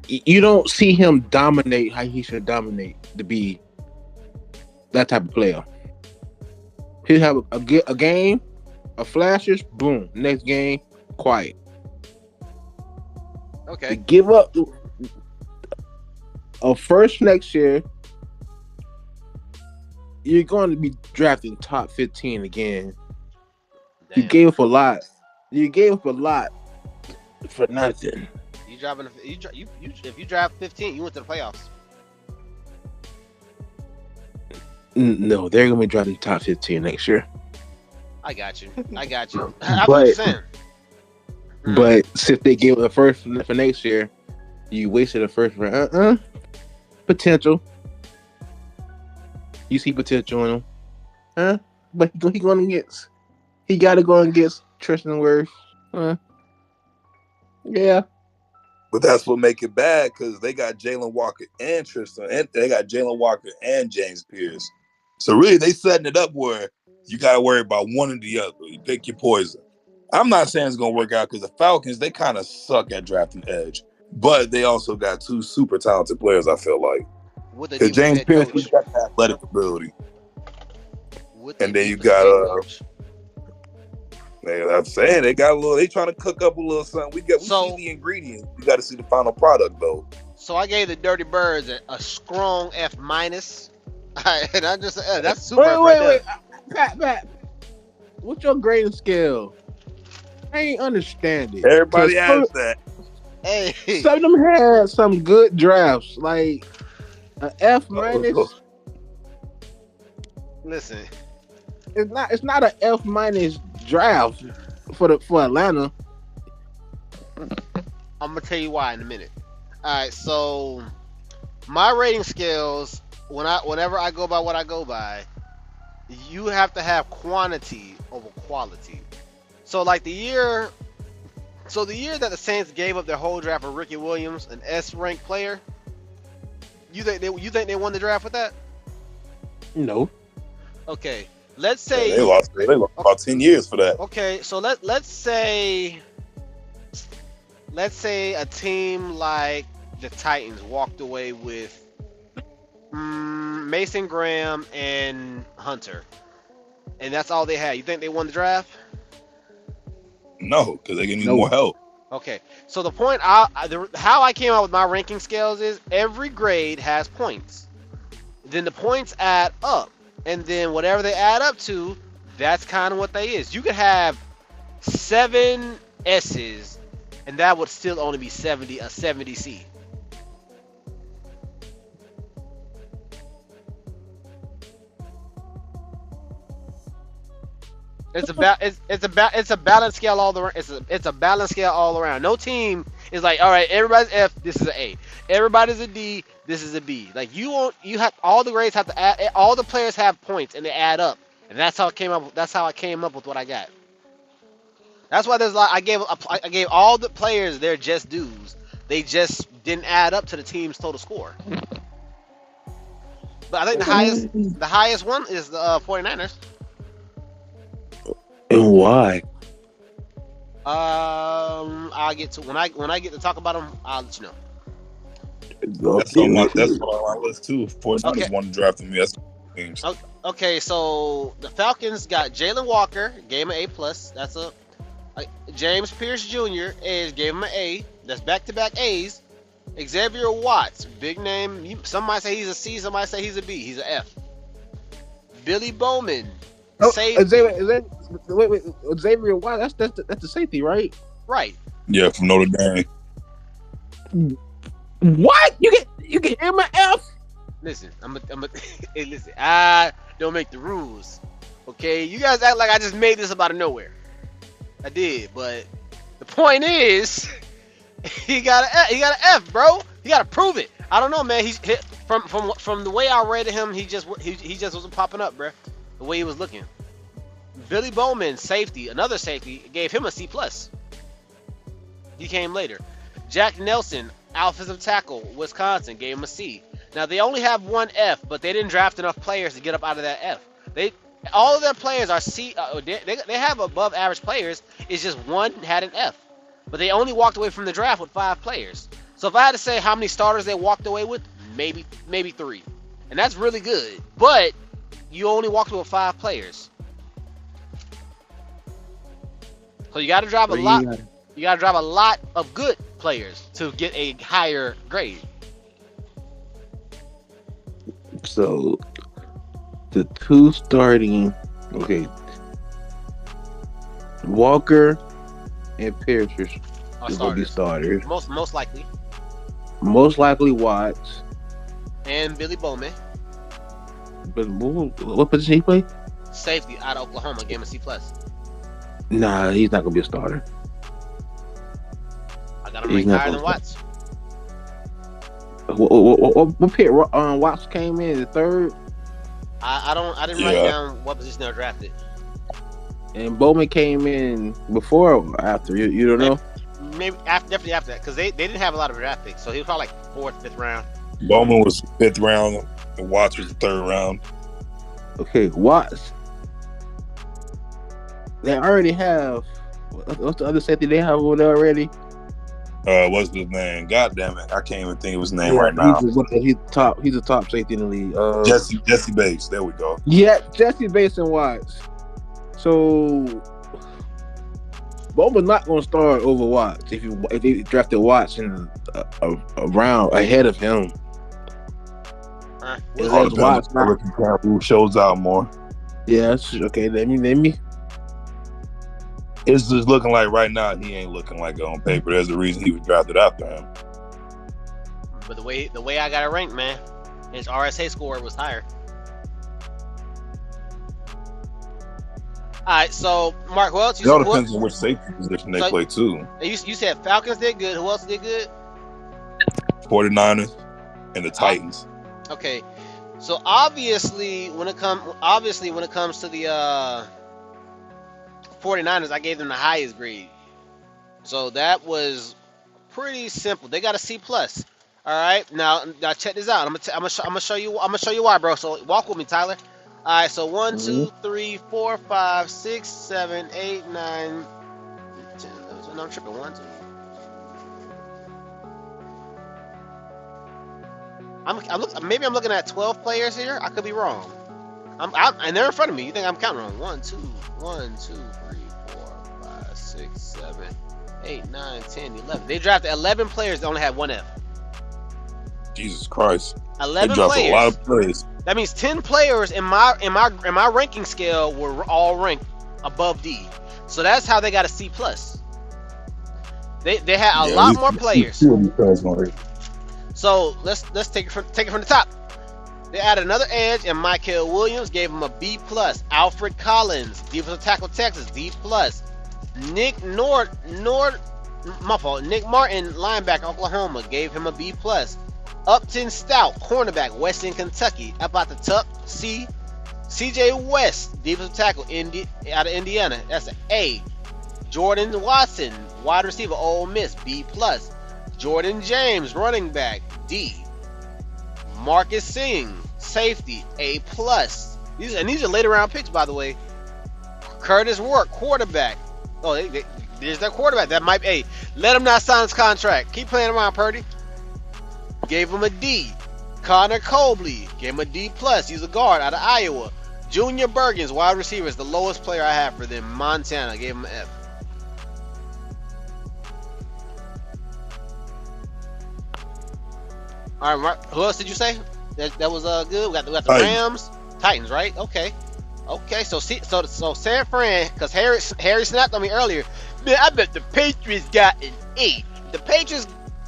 You don't see him dominate how he should dominate to be that type of player. He'll have a game, a flashes, boom. Next game, quiet. Okay. give up a first next year, you're going to be drafting top 15 again. Damn. You gave up a lot. You gave up a lot for nothing. You driving? You if you draft 15, you went to the playoffs. No, they're going to be drafting top 15 next year. I got you. I know what you're saying. But since they gave up the first for next year, you wasted the first round. Potential. You see potential in him. But he got to go against Tristan Wirfs. Yeah. But that's what make it bad because they got Jalen Walker and Tristan, and they got Jalen Walker and James Pierce. So really, they setting it up where you got to worry about one or the other. You pick your poison. I'm not saying it's going to work out because the Falcons, they kind of suck at drafting edge. But they also got two super talented players, I feel like. Because James Pierce, he's got the athletic ability. And then you got, I'm saying they got a little, they trying to cook up a little something. We see the ingredients. We got to see the final product, though. So I gave the Dirty Birds a strong F-. And I just, that's super. Wait. Pat. What's your grading scale? I ain't understand it. Everybody has that. Hey, some of them had some good drafts, like an F-. Listen, it's not an F- draft for Atlanta. I'm gonna tell you why in a minute. All right, so my rating scales, whenever I go by what I go by, you have to have quantity over quality. So like the year that the Saints gave up their whole draft for Ricky Williams, an S-ranked player, you think they won the draft with that? No. Okay, let's say they lost about 10 years for that. Okay, so let's say a team like the Titans walked away with Mason Graham and Hunter, and that's all they had. You think they won the draft? No, because they need more help. Okay, so the point how I came out with my ranking scales is every grade has points. Then the points add up, and then whatever they add up to, that's kind of what they is. You could have 7 S's, and that would still only be a 70 C. It's a balanced scale all around. It's a balanced scale all around. No team is like, all right, everybody's F, this is an A. Everybody's a D, this is a B. Like you have all the grades have to add. All the players have points and they add up, and that's how it came up. That's how I came up with what I got. That's why there's like I gave all the players their just dues. They just didn't add up to the team's total score. But I think the highest one is the 49ers. And why? I'll get to when I get to talk about them. I'll let you know. That's on my list too. 49ers want to draft them. Yes. Okay, so the Falcons got Jalen Walker, gave him an A+. That's a James Pierce Jr. gave him an A. That's back-to-back A's. Xavier Watts, big name. Some might say he's a C. Some might say he's a B. He's an F. Billy Bowman. Xavier Watts. That's the safety, right? Right. Yeah, from Notre Dame. What? You get him an F? Listen, hey, listen. I don't make the rules. Okay, you guys act like I just made this out of nowhere. I did, but the point is, he got an F, bro. He got to prove it. I don't know, man. He's from the way I rated him. He just wasn't popping up, bro. The way he was looking. Billy Bowman, safety, another safety, gave him a C+. He came later. Jack Nelson, offensive tackle, Wisconsin, gave him a C. Now they only have one F, but they didn't draft enough players to get up out of that F. All of their players are C. They have above average players. It's just one had an F, but they only walked away from the draft with 5 players. So if I had to say how many starters they walked away with, maybe 3, and that's really good. But you only walked away with 5 players. So you got to drive a lot. You got to drive a lot of good players to get a higher grade. So the two starting, okay, Walker and Pierce Are is gonna be starters. starters. Most likely. Most likely Watts. And Billy Bowman, But what position he play? safety out of Oklahoma, gave him a C plus. Nah, he's not gonna be a starter. I got him He's ranked not higher gonna than Watts. What pick? Watts came in the third, I didn't write down what position they were drafted. and Bowman came in before or after. You don't know? Maybe definitely after that, because they didn't have a lot of draft picks, so he was probably like 4th, 5th round. Bowman was 5th round, and Watts was the 3rd round. Okay, Watts. They already have. What's the other safety they have over there already? What's his name? God damn it, I can't even think of his name right now. He's a top safety in the league. Jesse Bates. There we go. Yeah, Jesse Bates and Watts. So Bowman's not going to start over Watts if they drafted Watts in a round ahead of him. Who shows out more? Yes. Okay. Let me. It's just looking like right now he ain't looking like it on paper. There's a reason he was drafted after him. But the way I got it ranked, man, his RSA score was higher. All right, so Mark, who else? It all depends on which safety position they play too. You said Falcons did good. Who else did good? 49ers and the Titans. Okay, so obviously when it comes to the 49ers, I gave them the highest grade. So that was pretty simple. They got a C plus. All right, now check this out. I'm gonna show you why, bro. So walk with me, Tyler. All right, so 1, 2, 3, 4, 5, 6, 7, 8, 9, 10. No, I'm tripping. 1, 2. Maybe I'm looking at 12 players here. I could be wrong. And they're in front of me. You think I'm counting wrong? 1, 2, 3, 4, 5, 6, 7, 8, 9, 10, 11. They drafted 11 players that only had 1 F. Jesus Christ. 11 they dropped players. A lot of players. That means 10 players in my ranking scale were all ranked above D. So that's how they got a C plus. They had a lot more players. So let's take it from the top. They added another edge, and Michael Williams gave him a B plus. Alfred Collins, defensive tackle, Texas, D plus. Nick Martin, linebacker, Oklahoma, gave him a B plus. Upton Stout, cornerback, Western Kentucky, about the tuck, C. CJ West, defensive tackle, out of Indiana, that's an A. Jordan Watson, wide receiver, Ole Miss, B plus. Jordan James, running back, D. Marcus Singh, safety, A plus. These are later round picks, by the way. Curtis Work, quarterback. Oh, there's that quarterback. That might be. Let him not sign his contract. Keep playing around, Purdy. Gave him a D. Connor Cobley, gave him a D plus. He's a guard out of Iowa. Junior Bergens, wide receiver, is the lowest player I have for them. Montana, gave him an F. All right, Mark, who else did you say that was good? We got the Rams, Titans, right? Okay. So San Fran, because Harry snapped on me earlier. Man, I bet the Patriots got an A.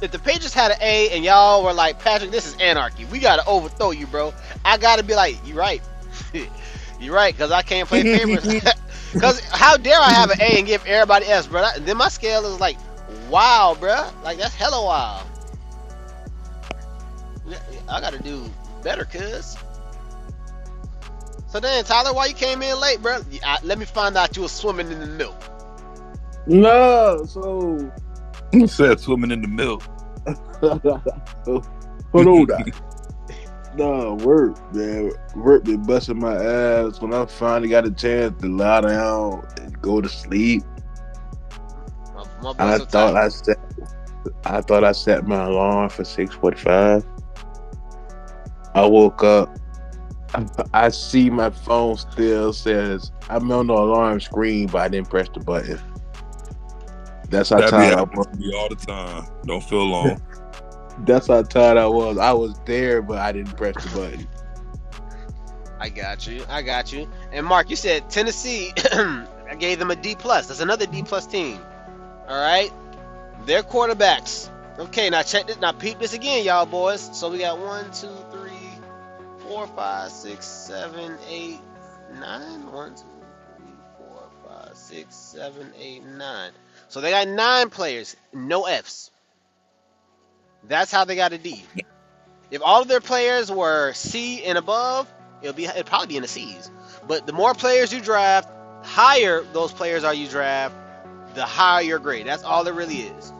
If the Patriots had an A and y'all were like, Patrick, this is anarchy. We gotta overthrow you, bro. I gotta be like, you're right. You're right, because I can't play favorites. Because how dare I have an A and give everybody S, bro? Then my scale is like, wow, bro. Like, that's hella wild. I gotta do better, cuz. So then, Tyler, why you came in late, bro? Let me find out you were swimming in the milk. No, so he said swimming in the milk. Hold on. No, work, man. Work been busting my ass. When I finally got a chance to lie down and go to sleep, I thought I set my alarm for 6:45. I woke up. I see my phone still says I'm on the alarm screen, but I didn't press the button. That's how That be tired I happening was. to me all the time. Don't feel alone. That's how tired I was. I was there, but I didn't press the button. I got you. And Mark, you said Tennessee. I gave them a D plus. That's another D plus team. All right, their quarterbacks. Okay, now check this. Now peep this again, y'all boys. So we got 1, 2, 3, 4, 5, 6, 7, 8, 9. 1, 2, 3, 4, 5, 6, 7, 8, 9. So they got 9 players, no Fs. That's how they got a D. If all of their players were C and above, it'd probably be in the C's. But the more players you draft, higher those players are you draft, the higher your grade. That's all it really is.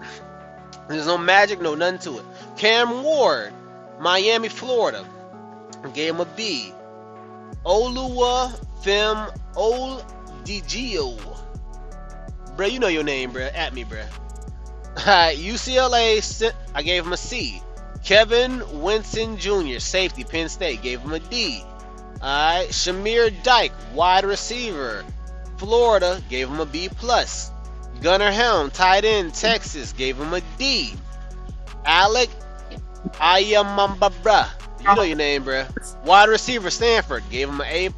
There's no magic, no nothing to it. Cam Ward, Miami, Florida, gave him a B. Oluwa Fem Oldigio. Bruh, you know your name, bruh. At me, bruh. Alright, UCLA, I gave him a C. Kevin Winston Jr., safety, Penn State, gave him a D. Alright, Shamir Dyke, wide receiver, Florida, gave him a B+. Gunnar Helm, tight end, Texas, gave him a D. Alec Ayamambabra, you know your name, bruh. Wide receiver, Stanford, gave him an A+.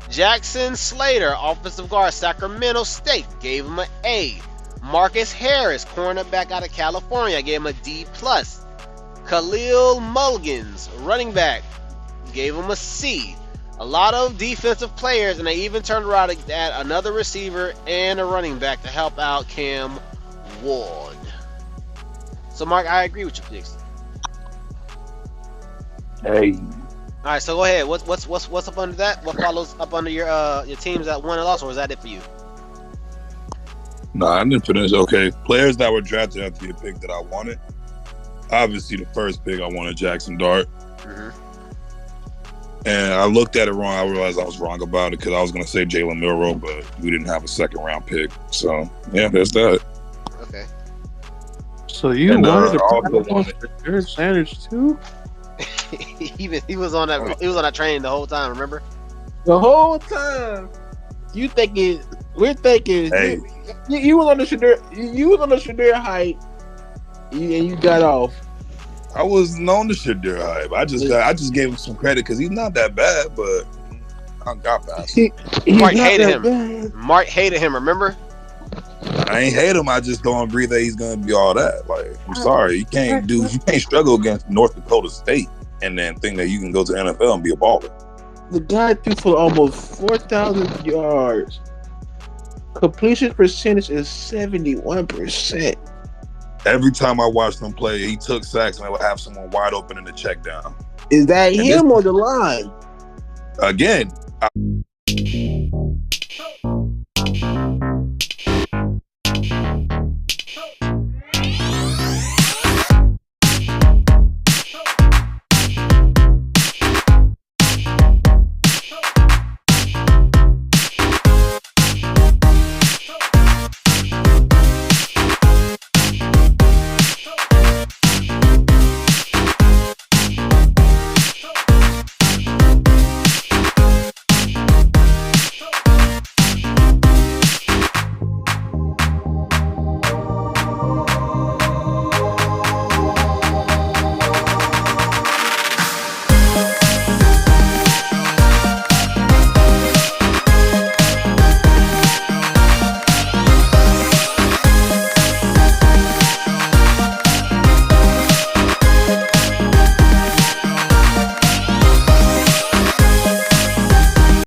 Jackson Slater, offensive guard, Sacramento State, gave him an A. Marcus Harris, cornerback out of California, gave him a D+. Khalil Mulligans, running back, gave him a C. A lot of defensive players, and they even turned around to add another receiver and a running back to help out Cam Ward. So, Mark, I agree with your picks. Hey, All right, so go ahead. What's up under that? What follows up under your teams that won and lost, or is that it for you? No, I didn't finish. Okay, players that were drafted after your pick that I wanted. Obviously, the first pick I wanted Jackson Dart. Mm-hmm. And I looked at it wrong. I realized I was wrong about it because I was going to say Jalen Milroe, but we didn't have a second round pick. So, yeah, there's that. Okay. so you And, wanted to also put on Jared Sanders too? he was on that train the whole time. Remember? The whole time. We're thinking. Hey. You was on the Shadir. You was on the Shadir hype, and you got off. I was known to Shadir hype. I just gave him some credit because he's not that bad, but I got past him. Mark hated him. Mark hated him. Remember? I ain't hate him. I just don't agree that he's gonna be all that. Like, I'm sorry, you can't struggle against North Dakota State and then think that you can go to the NFL and be a baller. The guy threw for almost 4,000 yards. Completion percentage is 71%. Every time I watched him play, he took sacks and I would have someone wide open in the check down. Is that him or the line? Again,